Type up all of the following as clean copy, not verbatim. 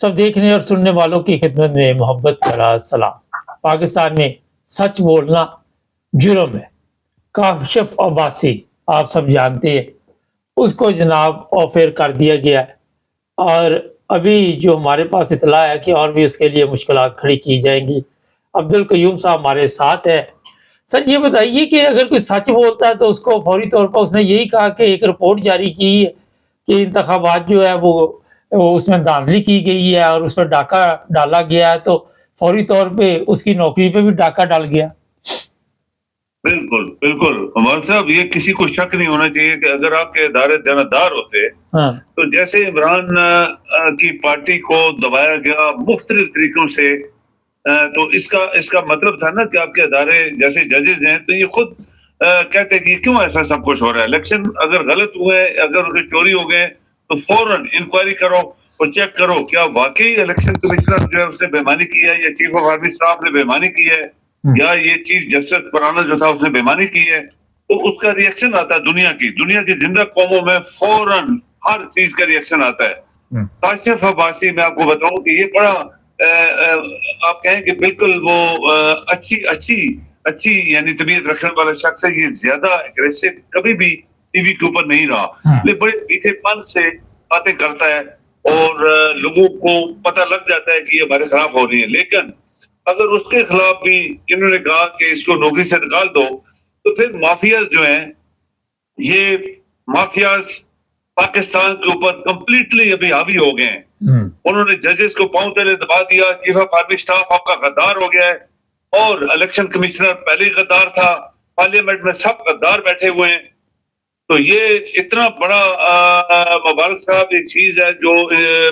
सब देखने और सुनने वालों की खिदमत में मोहब्बत भरा सलाम। पाकिस्तान में सच बोलना जुर्म है। काशिफ अब्बासी आप सब जानते हैं, उसको जनाब ऑफर कर दिया गया है और अभी जो हमारे पास इत्तला है कि और भी उसके लिए मुश्किलात खड़ी की जाएँगी। अब्दुल कयूम साहब हमारे साथ हैं। सर ये बताइए कि अगर कोई सच बोलता है तो उसको फौरी तौर पर उसने यही कहा कि एक रिपोर्ट जारी की है कि इंतखाबात जो है वो उसमें धांधली की गई है और उसमें डाका डाला गया है, तो फौरी तौर पे उसकी नौकरी पे भी डाका डल गया। बिल्कुल, बिल्कुल। उमर साहब, ये किसी को शक नहीं होना चाहिए कि अगर आपके इदारे देनदार होते, हाँ। तो जैसे इमरान की पार्टी को दबाया गया मुख्तलिफ तरीकों से, तो इसका इसका मतलब था ना कि आपके इदारे जैसे जजेस हैं, तो ये खुद कहते हैं कि क्यों ऐसा सब कुछ हो रहा है। इलेक्शन अगर गलत हुए, अगर उनके चोरी हो गए, तो फौरन इंक्वायरी करो और चेक करो क्या वाकई इलेक्शन कमिश्नर जो है उसने बेईमानी की है या चीफ ऑफ आर्मी स्टाफ ने बेईमानी की है या ये चीफ जस्टिस पराना जो था उसने बेईमानी की है। तो उसका रिएक्शन आता है दुनिया की जिंदा कौमों में फौरन हर चीज का रिएक्शन आता है। काशिफ अब्बासी, मैं आपको बताऊं कि ये बड़ा आप कहें कि बिल्कुल वो अच्छी अच्छी अच्छी यानी तबीयत रखने वाला शख्स है। ये ज्यादा एग्रेसिव कभी भी टीवी के ऊपर नहीं रहा, लेकिन बड़े मीठेपन से बातें करता है और लोगों को पता लग जाता है कि ये हमारे खिलाफ हो रही है। लेकिन अगर उसके खिलाफ भी इन्होंने कहा कि इसको नौकरी से निकाल दो, तो फिर माफियाज जो हैं, ये माफियाज पाकिस्तान के ऊपर कंप्लीटली अभी हावी हो गए हैं। उन्होंने जजेस को पांव तले दबा दिया, चीफ ऑफ आर्मी स्टाफ आपका गद्दार हो गया है और इलेक्शन कमिश्नर पहले ही गद्दार था, पार्लियामेंट में सब गद्दार बैठे हुए हैं। तो ये इतना बड़ा मुबारक साहब एक चीज है जो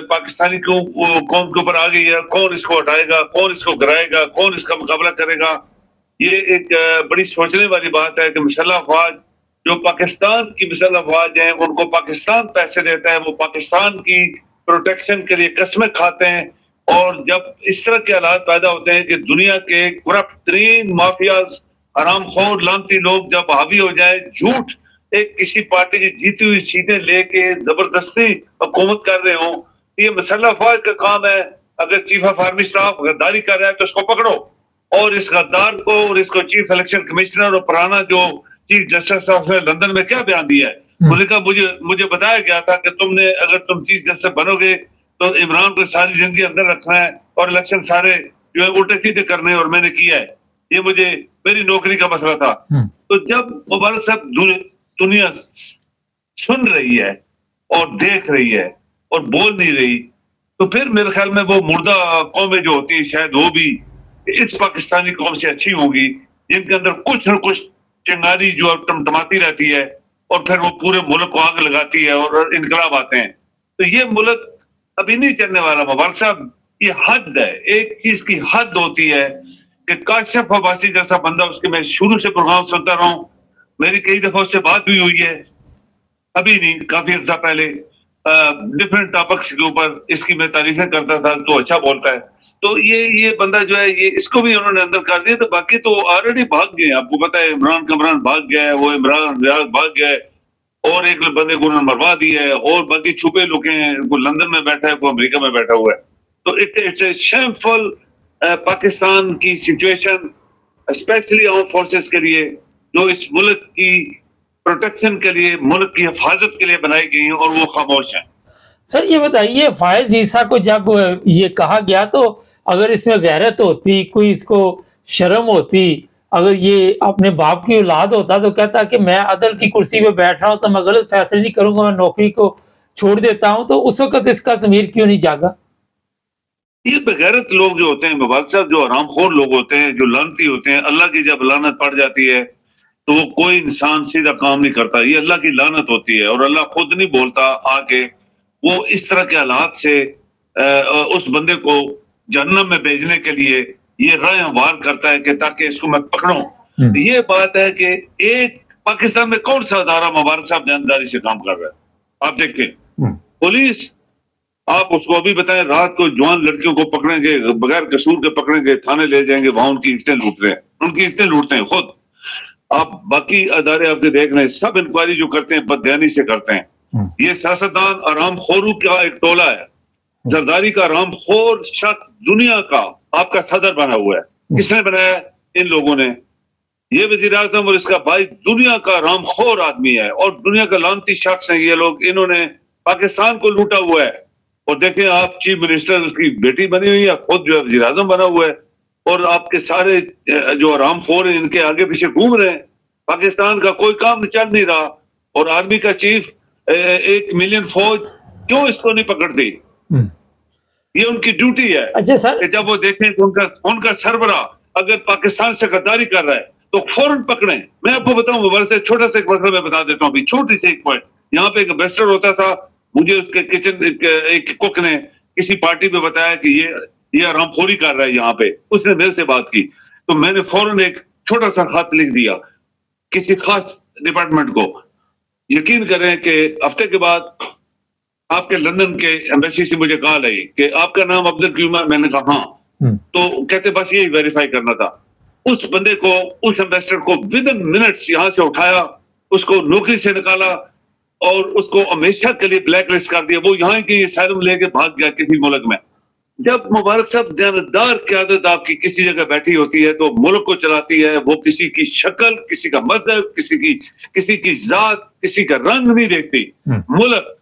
पाकिस्तानी कौम के ऊपर आ गई है। कौन इसको हटाएगा, कौन इसको गिराएगा, कौन इसका मुकाबला करेगा, ये एक बड़ी सोचने वाली बात है कि मुसल्लह अफवाज जो पाकिस्तान की मुसल्लह अफवाज हैं, उनको पाकिस्तान पैसे देता है, वो पाकिस्तान की प्रोटेक्शन के लिए कस्में खाते हैं। और जब इस तरह के हालात पैदा होते हैं कि दुनिया के करप्ट तरीन माफियाज, हरामखोर लानती लोग जब हावी हो जाए, झूठ एक किसी पार्टी की जीती हुई सीटें लेके जबरदस्ती हुकूमत कर रहे हो, ये मुसल्लह अफवाज का काम है। अगर चीफ ऑफ आर्मी स्टाफ गद्दारी कर रहा है तो उसको पकड़ो और इस गद्दार को और इसको चीफ इलेक्शन कमिश्नर और पुराना जो चीफ जस्टिस साहब ने लंदन में क्या बयान दिया है, उन्होंने कहा मुझे बताया गया था कि तुमने अगर तुम चीफ जस्टिस बनोगे तो इमरान को सारी जिंदगी अंदर रखना है और इलेक्शन सारे जो है उल्टे सीधे करने हैं और मैंने किया है। ये मुझे मेरी नौकरी का मसला था। तो जब मुबारक साहब दुनिया सुन रही है और देख रही है और बोल नहीं रही, तो फिर मेरे ख्याल में वो मुर्दा कौमें जो होती है शायद वो भी इस पाकिस्तानी कौम से अच्छी होगी, जिनके अंदर कुछ न कुछ चिंगारी जो टमटमाती रहती है और फिर वो पूरे मुल्क को आग लगाती है और इनकलाब आते हैं। तो ये मुल्क अभी नहीं चलने वाला मुबारक साहब। ये हद है, एक चीज की हद होती है कि काशिफ अब्बासी जैसा बंदा, उसके मैं शुरू से प्रोग्राम सुनता रहा हूं, मेरी कई दफा उससे बात भी हुई है, अभी नहीं काफी अर्सा पहले, डिफरेंट टॉपिक्स के ऊपर इसकी मैं तारीफें करता था, तो अच्छा बोलता है। तो ये बंदा जो है, ये इसको भी उन्होंने अंदर कर दिया। तो बाकी तो ऑलरेडी भाग गए, आपको पता है इमरान भाग गया है, वो इमरान रियाज भाग गया है और एक बंदे को उन्होंने मरवा दिया है और बाकी छुपे लोग हैं, वो लंदन में बैठा है, वो अमेरिका में बैठा हुआ है। तो इट्स ए शेमफुल पाकिस्तान की सिचुएशन, स्पेशली आर्म फोर्सेस के लिए जो इस मुल्क की प्रोटेक्शन के लिए, मुल्क की हिफाजत के लिए बनाई गई हैं और वो खामोश हैं। सर ये बताइए, फायज ईसा को जब ये कहा गया तो अगर इसमें गैरत होती, कोई इसको शर्म होती, अगर ये अपने बाप की औलाद होता तो कहता कि मैं अदल की कुर्सी पे बैठ रहा हूं तो मैं गलत फैसले नहीं करूंगा, मैं नौकरी को छोड़ देता हूं। तो उस वक्त इसका ज़मीर क्यों नहीं जागा? ये बेगैरत लोग जो होते हैं मुबारक साहब, जो हरामखोर लोग होते हैं, जो लानती होते हैं, अल्लाह की जब लानत पड़ जाती है तो वो कोई इंसान सीधा काम नहीं करता, ये अल्लाह की लानत होती है। और अल्लाह खुद नहीं बोलता आके, वो इस तरह के हालात से उस बंदे को जहन्नम में भेजने के लिए ये राय वार करता है कि ताकि इसको मैं पकड़ूं। ये बात है कि एक पाकिस्तान में कौन सा अदारा मुबारक साहब जानदारी से काम कर रहा है? आप देखें, पुलिस, आप उसको अभी बताएं, रात को जवान लड़कियों को पकड़ेंगे, बगैर कसूर के पकड़ेंगे, थाने ले जाएंगे, वहां उनकी इज्जतें लूट रहे हैं, उनकी इज्जतें लूटते हैं खुद। आप बाकी अदारे आपके देख रहे हैं, सब इंक्वायरी जो करते हैं बदयानी से करते हैं। ये सियासतदान आराम खोरू का एक टोला है जरदारी का रामखोर शख्स दुनिया का आपका सदर बना हुआ है। किसने बनाया? इन लोगों ने। ये वजीर आजम और इसका भाई दुनिया का रामखोर आदमी है और दुनिया का लानती शख्स है ये लोग। इन्होंने पाकिस्तान को लूटा हुआ है। और देखें आप, चीफ मिनिस्टर उसकी बेटी बनी हुई है, खुद जो है वजीर आजम बना हुआ है, और आपके सारे जो रामखोर हैं इनके आगे पीछे घूम रहे हैं। पाकिस्तान का कोई काम चल नहीं रहा। और आर्मी का चीफ 1 मिलियन फौज क्यों इसको नहीं पकड़ती? ये उनकी ड्यूटी है। अच्छा सर, कि जब वो देखें कि उनका सरबरा अगर पाकिस्तान से गद्दारी कर रहा है तो फौरन पकड़े। मैं आपको बताऊं, मुबारक से छोटा सा एक मसला मैं बता देता हूँ अभी, छोटी सी एक पॉइंट। यहाँ पे एक इन्वेस्टर होता था, मुझे उसके किचन एक कुक ने किसी पार्टी में बताया कि ये हरामखोरी कर रहा है यहाँ पे। उसने मेरे से बात की तो मैंने फौरन एक छोटा सा खत लिख दिया किसी खास डिपार्टमेंट को। यकीन करें कि हफ्ते के बाद आपके लंदन के एम्बेसी से मुझे कॉल आई कि आपका नाम अब्दुल क्यूम है। मैंने कहा हाँ। तो कहते बस यही वेरीफाई करना था। उस बंदे को, उस एम्बेसडर को विद इन मिनट्स यहां से उठाया, उसको नौकरी से निकाला और उसको हमेशा के लिए ब्लैक लिस्ट कर दिया। वो यहाँ की असylum लेके भाग गया किसी मुल्क में। जब मुबारक साहब दयानतदार क़यादत आपकी किसी जगह बैठी होती है तो मुल्क को चलाती है, वो किसी की शक्ल, किसी का मजहब, किसी की जात, किसी का रंग नहीं देखती। मुल्क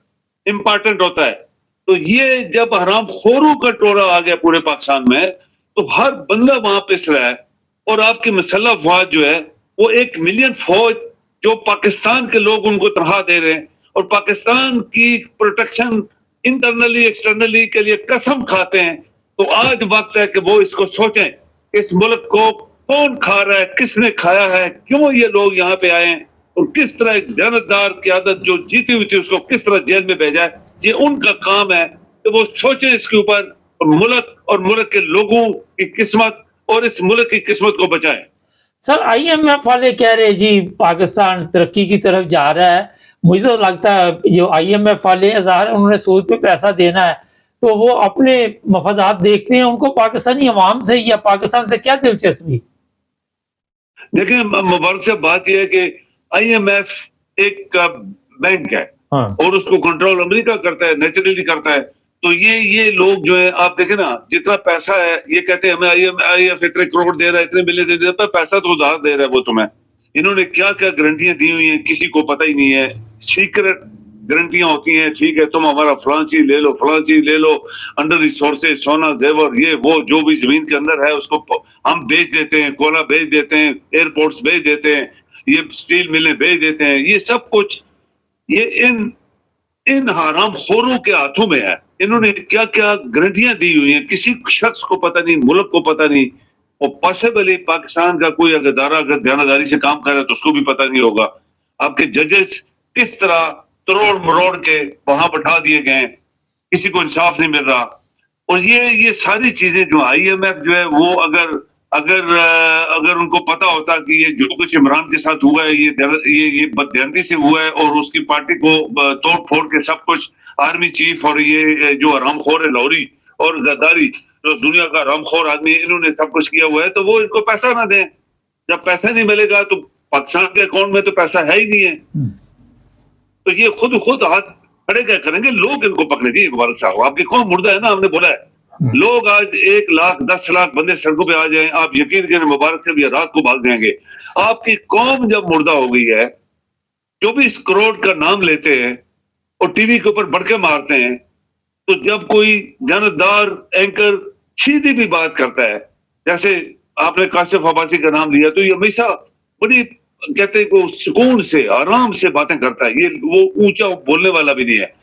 इंपॉर्टेंट होता है। तो ये जब हरामखोरों का टोला आ गया पूरे पाकिस्तान में तो हर बंदा वहां पिस रहा है। और आपकी मसल्ह अफवाज जो है वो 1 मिलियन फौज जो पाकिस्तान के लोग उनको तनख्वाह दे रहे हैं और पाकिस्तान की प्रोटेक्शन इंटरनली एक्सटर्नली के लिए कसम खाते हैं। तो आज वक्त है कि वो इसको सोचें, इस मुल्क को कौन खा रहा है, किसने खाया है, क्यों ये लोग यहाँ पे आए हैं और किस तरह एक दयानतदार क़यादत जो जीती हुई थी उसको किस तरह जेल में भेजा है। ये उनका काम है कि वो सोचें इसके ऊपर, और मुल्क के लोगों की किस्मत और इस मुल्क की किस्मत को बचाएं। सर IMF वाले कह रहे हैं जी पाकिस्तान तरक्की की तरफ जा रहा है। मुझे तो लगता है जो IMF वाले हैं, ज़ाहिर है उन्होंने सूद पे पैसा देना है तो वो अपने मफादात देखते हैं। उनको पाकिस्तानी अवाम से या पाकिस्तान से क्या दिलचस्पी? देखिए मुबारक से बात यह है कि IMF एक बैंक है और उसको कंट्रोल अमेरिका करता है, नेचुरली करता है। तो ये लोग जो है आप देखें ना, जितना पैसा है ये कहते हैं हमें IMF इतने करोड़ दे रहा है, इतने मिलियन दे रहा है, पर पैसा तो उधार दे रहा है वो तुम्हें। इन्होंने क्या क्या गारंटियां दी हुई हैं किसी को पता ही नहीं है। सीक्रेट गारंटियां होती हैं, ठीक है तुम हमारा फलां चीज ले लो, फलां चीज ले लो, अंडर रिसोर्सेज, सोना जेवर, ये वो जो भी जमीन के अंदर है उसको हम बेच देते हैं, कोयला बेच देते हैं, एयरपोर्ट्स बेच देते हैं, ये स्टील मिलें बेच देते हैं। ये सब कुछ ये इन हरामखोरों के हाथों में है। इन्होंने क्या क्या गारंटियां दी हुई हैं, किसी शख्स को पता नहीं, मुल्क को पता नहीं। और पॉसिबली पाकिस्तान का कोई अदारा अगर ध्यानदारी से काम कर रहा है तो उसको भी पता नहीं होगा। आपके जजेस किस तरह तरोड़ मरोड़ के वहां बैठा दिए गए, किसी को इंसाफ नहीं मिल रहा। और ये सारी चीजें जो IMF जो है वो अगर उनको पता होता कि ये जो कुछ इमरान के साथ हुआ है ये बददियांती से हुआ है और उसकी पार्टी को तोड़ फोड़ के सब कुछ आर्मी चीफ और ये जो हरामखोर है लौरी और जरदारी जो दुनिया का हरामखोर आदमी, इन्होंने सब कुछ किया हुआ है, तो वो इनको पैसा ना दें। जब पैसा नहीं मिलेगा तो पाकिस्तान के अकाउंट में तो पैसा है ही नहीं है, तो ये खुद हाथ खड़े क्या करेंगे? लोग इनको पकड़ेंगे। मुबारक साहब आपकी कौन मुर्दा है ना, हमने बोला है लोग आज 1 लाख 10 लाख बंदे सड़कों पे आ जाएं, आप यकीन करें मुबारक से भी रात को भाग जाएंगे। आपकी कौम जब मुर्दा हो गई है, 24 करोड़ का नाम लेते हैं और टीवी के ऊपर बढ़के मारते हैं, तो जब कोई जानदार एंकर सीधी भी बात करता है, जैसे आपने काशिफ अब्बासी का नाम लिया, तो ये हमेशा बड़ी कहते हैं को सुकून से आराम से बातें करता है, ये वो ऊंचा बोलने वाला भी नहीं है,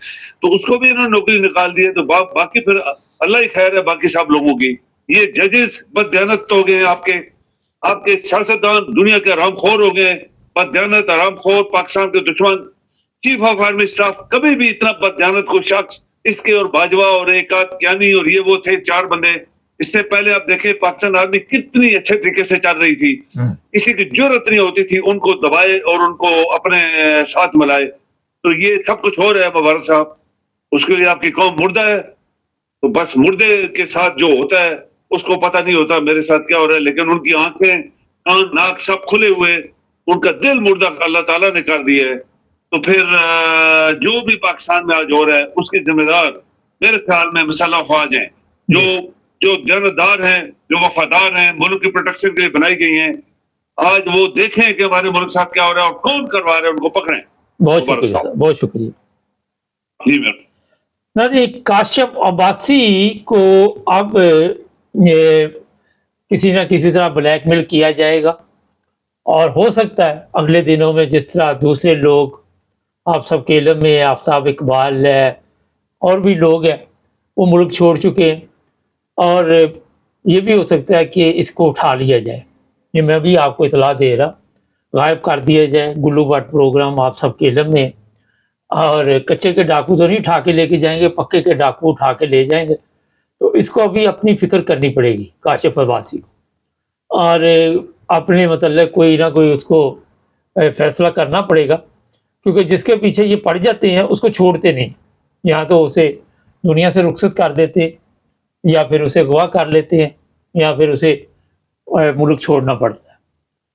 तो उसको भी इन्होंने नौकरी निकाल दी है। तो बाकी फिर अल्लाह ही खैर है बाकी सब लोगों की। ये जजेस बददियानत हो गए, आपके सियासतदान दुनिया के हरामखोर हो गए, बददियानत हरामखोर, पाकिस्तान के दुश्मन। चीफ ऑफ आर्मी स्टाफ कभी भी इतना बददियानत को शख्स, इसके और बाजवा और एक आध ज्ञानी और ये वो थे 4 बंदे। इससे पहले आप देखें पाकिस्तान आर्मी कितनी अच्छे तरीके से चल रही थी, किसी की जरूरत नहीं होती थी उनको दबाए और उनको अपने साथ मिलाए। तो ये सब कुछ हो रहा है मुबारक साहब, उसके लिए आपकी कौम मुर्दा है। तो बस मुर्दे के साथ जो होता है उसको पता नहीं होता मेरे साथ क्या हो रहा है, लेकिन उनकी आंखें कान नाक सब खुले हुए, उनका दिल मुर्दा अल्लाह ताला ने कर दिया है। तो फिर जो भी पाकिस्तान में आज हो रहा है उसके जिम्मेदार मेरे ख्याल में मसल्ह अफवाज हैं जो जो जानदार हैं, जो वफादार हैं, मुल्क की प्रोटेक्शन के लिए बनाई गई हैं, आज वो देखें कि हमारे मुल्क के साथ क्या हो रहा है और कौन करवा रहा है, उनको पकड़ें। बहुत शुक्रिया सर, बहुत शुक्रिया। जी मेरे नाज़रीन, काशिफ अब्बासी को अब ये किसी न किसी तरह ब्लैकमेल किया जाएगा और हो सकता है अगले दिनों में जिस तरह दूसरे लोग आप सबके इल्म में आफ्ताब इकबाल है और भी लोग हैं वो मुल्क छोड़ चुके हैं और ये भी हो सकता है कि इसको उठा लिया जाए। ये मैं भी आपको इतला दे रहा, गायब कर दिया जाए। गुल्लू भट्ट प्रोग्राम आप सबके इल्म में, और कच्चे के डाकू तो नहीं उठा के लेके जाएंगे, पक्के के डाकू उठा के ले जाएंगे। तो इसको अभी अपनी फिक्र करनी पड़ेगी काशिफ अब्बासी को, और अपने मतलब कोई ना कोई उसको फैसला करना पड़ेगा, क्योंकि जिसके पीछे ये पड़ जाते हैं उसको छोड़ते नहीं। यहाँ तो उसे दुनिया से रुखसत कर देते या फिर उसे अगवा कर लेते हैं या फिर उसे मुल्क छोड़ना पड़ता है।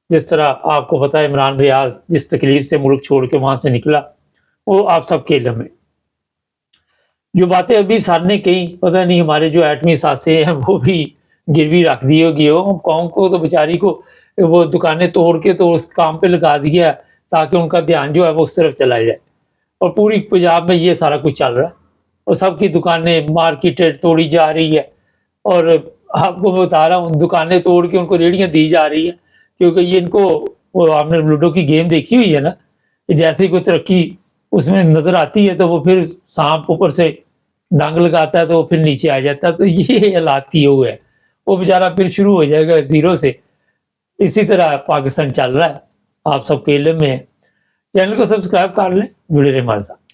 जिस तरह आपको पता है इमरान रियाज जिस तकलीफ से मुल्क छोड़ के वहाँ से निकला, वो आप सबके इल्म में। जो बातें अभी सर ने कही, पता नहीं हमारे जो एटमी सासे हैं वो भी गिरवी रख दी होगी। हम कौम को तो बेचारी को वो दुकानें तोड़ के तो उस काम पे लगा दिया ताकि उनका ध्यान जो है वो उस तरफ चला जाए, और पूरी पंजाब में ये सारा कुछ चल रहा है और सबकी दुकानें मार्केटेड तोड़ी जा रही है। और आपको मैं बता रहा हूँ, दुकानें तोड़ के उनको रेहड़ियाँ दी जा रही है, क्योंकि ये इनको, वो आपने लूडो की गेम देखी हुई है ना, कि जैसे ही कोई तरक्की उसमें नजर आती है तो वो फिर सांप ऊपर से डांग लगाता है तो वो फिर नीचे आ जाता है। तो ये हालात किए हुए है, वो बेचारा फिर शुरू हो जाएगा जीरो से। इसी तरह पाकिस्तान चल रहा है, आप सबके इल्म में है। चैनल को सब्सक्राइब कर लें, जुड़े रहें हमारे साथ।